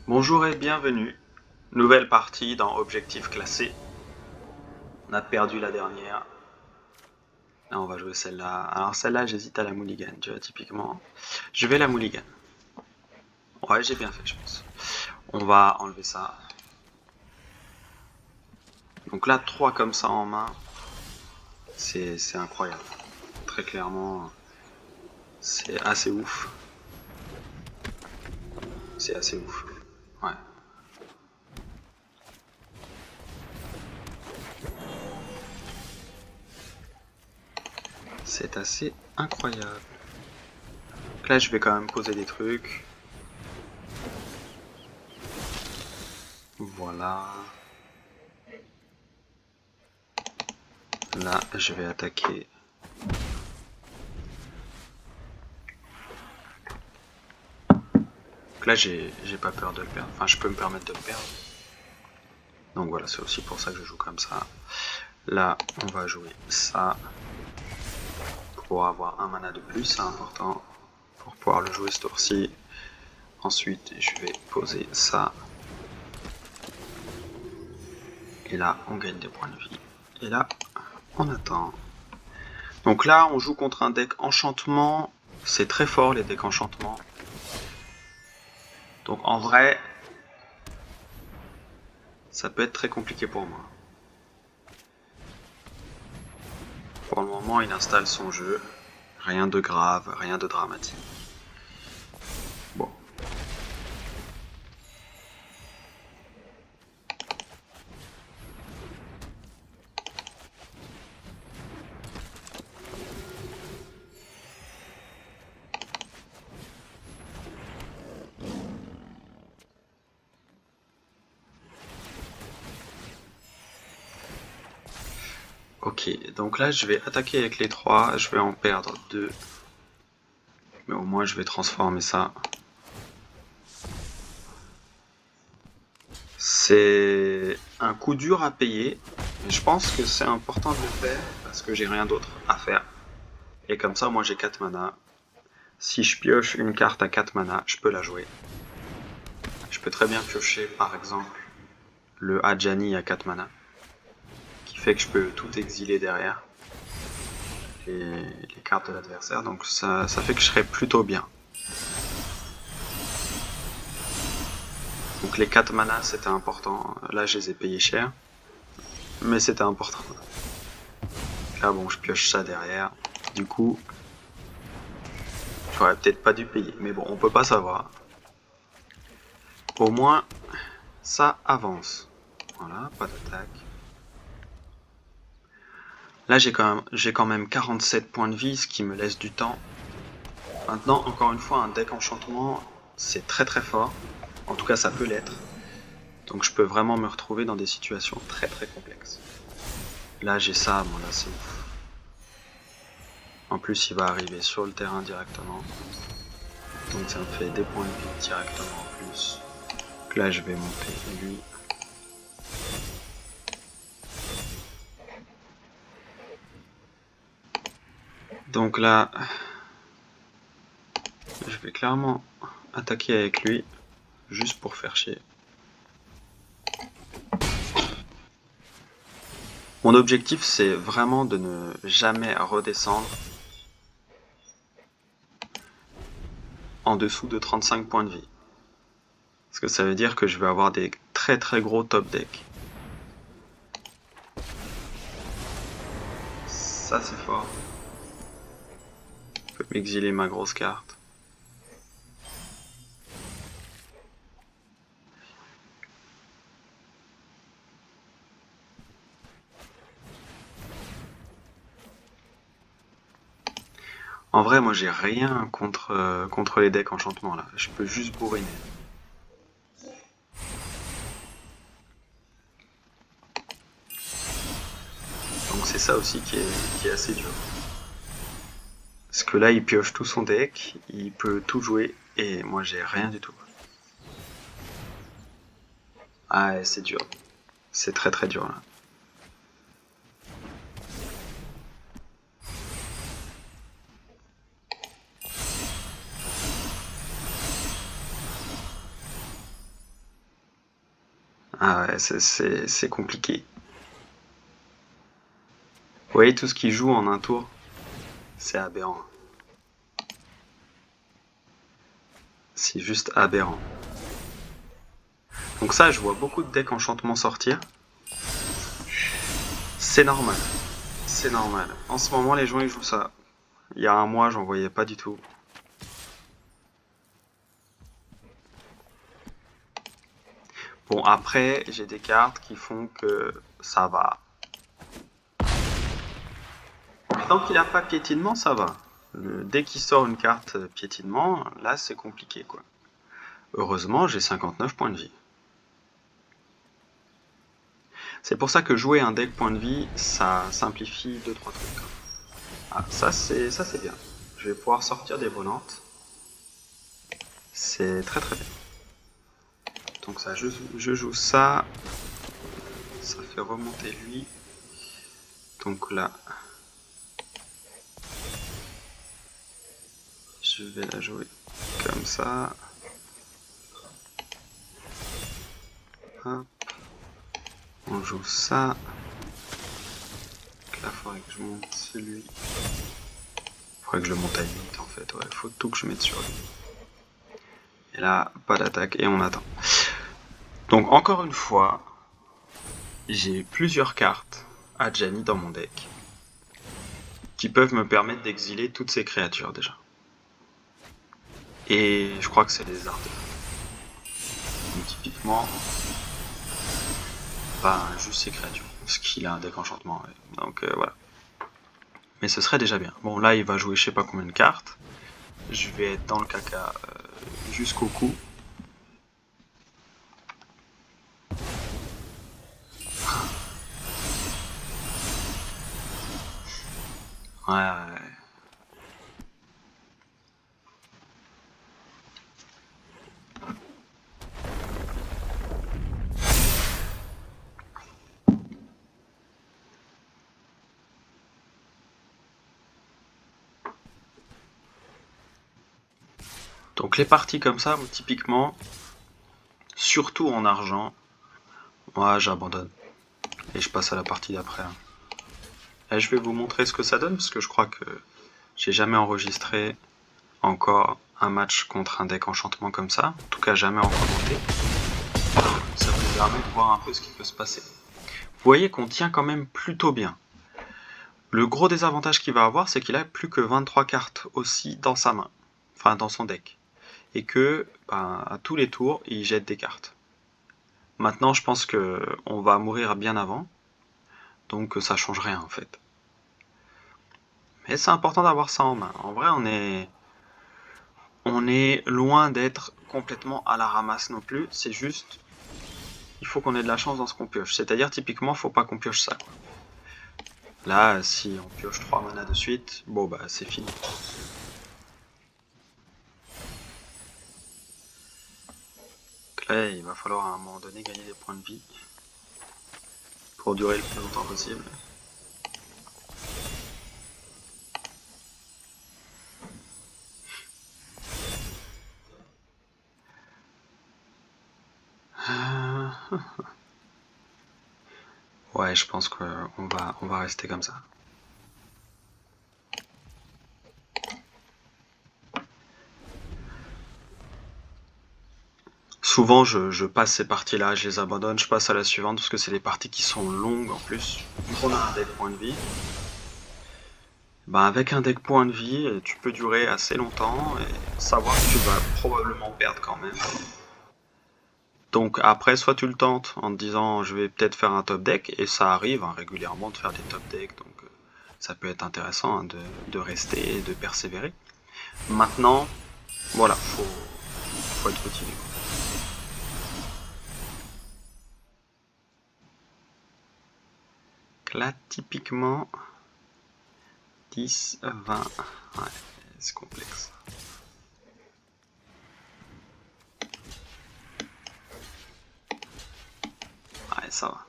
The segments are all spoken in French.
Bonjour et bienvenue. Nouvelle partie dans Objectif classé. On a perdu la dernière. Là, on va jouer celle-là. Alors celle-là, j'hésite à la mulligan, tu vois, typiquement. Je vais la mulligan. Ouais, j'ai bien fait, je pense. On va enlever ça. Donc là, 3 comme ça en main, c'est incroyable. Très clairement, c'est assez ouf. C'est assez ouf. Ouais. C'est assez incroyable. Donc là, je vais quand même poser des trucs. Voilà. Là, je vais attaquer. Donc là, j'ai pas peur de le perdre. Enfin, je peux me permettre de le perdre. Donc voilà, c'est aussi pour ça que je joue comme ça. Là, on va jouer ça. Pour avoir un mana de plus, c'est important. Pour pouvoir le jouer ce tour-ci. Ensuite, je vais poser ça. Et là, on gagne des points de vie. Et là, on attend. Donc là, on joue contre un deck enchantement. C'est très fort, les decks enchantement. Donc en vrai, ça peut être très compliqué pour moi. Pour le moment, il installe son jeu. Rien de grave, rien de dramatique. Bon. Ok, donc là je vais attaquer avec les 3, je vais en perdre 2. Mais au moins je vais transformer ça. C'est un coup dur à payer, mais je pense que c'est important de le faire parce que j'ai rien d'autre à faire. Et comme ça, moi j'ai 4 mana. Si je pioche une carte à 4 mana, je peux la jouer. Je peux très bien piocher par exemple le Adjani à 4 mana, qui fait que je peux tout exiler derrière les cartes de l'adversaire, donc ça fait que je serai plutôt bien. Donc les 4 mana c'était important, là je les ai payés cher, mais c'était important. Là bon, je pioche ça derrière, du coup j'aurais peut-être pas dû payer, mais bon, on peut pas savoir. Au moins ça avance. Voilà, pas d'attaque. Là j'ai quand même 47 points de vie, ce qui me laisse du temps. Maintenant, encore une fois, un deck enchantement, c'est très très fort. En tout cas, ça peut l'être. Donc je peux vraiment me retrouver dans des situations très très complexes. Là j'ai ça, bon là c'est ouf. En plus il va arriver sur le terrain directement. Donc ça me fait des points de vie directement en plus. Donc là je vais monter lui. Donc là, je vais clairement attaquer avec lui, juste pour faire chier. Mon objectif c'est vraiment de ne jamais redescendre en dessous de 35 points de vie. Parce que ça veut dire que je vais avoir des très très gros top decks. Ça c'est fort. Je peux m'exiler ma grosse carte. En vrai, moi j'ai rien contre les decks enchantement là. Je peux juste bourriner. Donc c'est ça aussi qui est assez dur. Parce que là il pioche tout son deck, il peut tout jouer et moi j'ai rien du tout. Ah ouais, c'est dur. C'est très très dur là. Ah ouais, c'est compliqué. Vous voyez tout ce qu'il joue en un tour? C'est aberrant. C'est juste aberrant. Donc ça, je vois beaucoup de decks enchantement sortir. C'est normal. C'est normal. En ce moment, les gens ils jouent ça. Il y a un mois, j'en voyais pas du tout. Bon, après, j'ai des cartes qui font que ça va. Tant qu'il n'a pas piétinement, ça va. Dès qu'il sort une carte piétinement, là, c'est compliqué, quoi. Heureusement, j'ai 59 points de vie. C'est pour ça que jouer un deck point de vie, ça simplifie 2-3 trucs. Ah, ça c'est bien. Je vais pouvoir sortir des volantes. C'est très très bien. Donc ça, je joue ça. Ça fait remonter lui. Donc là, je vais la jouer comme ça. Hop. On joue ça. Donc là, il faudrait que je monte celui. Il faudrait que je le monte à 8 en fait. Ouais, il faut tout que je mette sur lui. Et là, pas d'attaque et on attend. Donc encore une fois, j'ai plusieurs cartes Adjani dans mon deck qui peuvent me permettre d'exiler toutes ces créatures déjà. Et je crois que c'est les arts. Donc typiquement, pas juste ces créatures, parce qu'il a un deck enchantement. Ouais. Donc voilà. Mais ce serait déjà bien. Bon là il va jouer je sais pas combien de cartes. Je vais être dans le caca jusqu'au cou. Ouais. Donc les parties comme ça, typiquement, surtout en argent, moi j'abandonne. Et je passe à la partie d'après. Et je vais vous montrer ce que ça donne, parce que je crois que j'ai jamais enregistré encore un match contre un deck enchantement comme ça. En tout cas jamais en commenté. Ça vous permet de voir un peu ce qui peut se passer. Vous voyez qu'on tient quand même plutôt bien. Le gros désavantage qu'il va avoir, c'est qu'il a plus que 23 cartes aussi dans sa main. Enfin dans son deck. Et que à tous les tours, il jette des cartes. Maintenant, je pense que on va mourir bien avant, donc ça change rien en fait. Mais c'est important d'avoir ça en main. En vrai, on est loin d'être complètement à la ramasse non plus. C'est juste, il faut qu'on ait de la chance dans ce qu'on pioche. C'est-à-dire, typiquement, faut pas qu'on pioche ça, quoi. Là, si on pioche 3 manas de suite, bon bah c'est fini. Donc là, il va falloir à un moment donné gagner des points de vie pour durer le plus longtemps possible. Ouais, je pense qu'on va rester comme ça. Souvent, je passe ces parties-là, je les abandonne, je passe à la suivante parce que c'est des parties qui sont longues en plus. Vu qu'on a un deck point de vie, ben avec un deck point de vie, tu peux durer assez longtemps et savoir que tu vas probablement perdre quand même. Donc après, soit tu le tentes en te disant je vais peut-être faire un top deck, et ça arrive hein, régulièrement de faire des top decks, donc ça peut être intéressant hein, de rester et de persévérer. Maintenant, voilà, faut être motivé. Là, typiquement, 10, 20, ouais, c'est complexe. Ouais, ça va.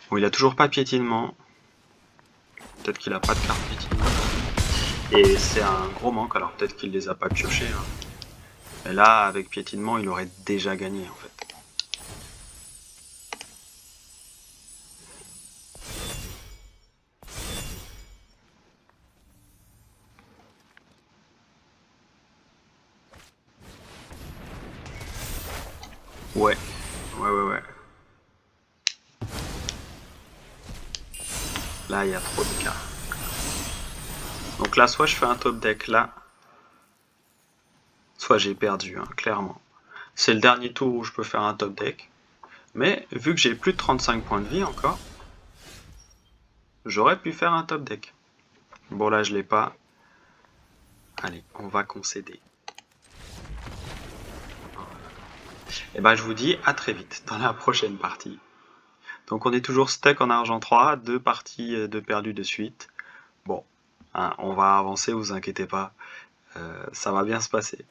Bon, il a toujours pas piétinement. Peut-être qu'il a pas de carte piétinement. Et c'est un gros manque, alors peut-être qu'il les a pas piochés. Hein. Et là, avec piétinement, il aurait déjà gagné, en fait. Ouais, ouais. Là, il y a trop d'écart. Donc là, soit je fais un top deck là, soit j'ai perdu, hein, clairement. C'est le dernier tour où je peux faire un top deck. Mais vu que j'ai plus de 35 points de vie encore, j'aurais pu faire un top deck. Bon là, je l'ai pas. Allez, on va concéder. Et ben je vous dis à très vite dans la prochaine partie. Donc on est toujours stuck en argent 3, 2 parties de perdu de suite. Bon, hein, on va avancer, vous inquiétez pas, ça va bien se passer.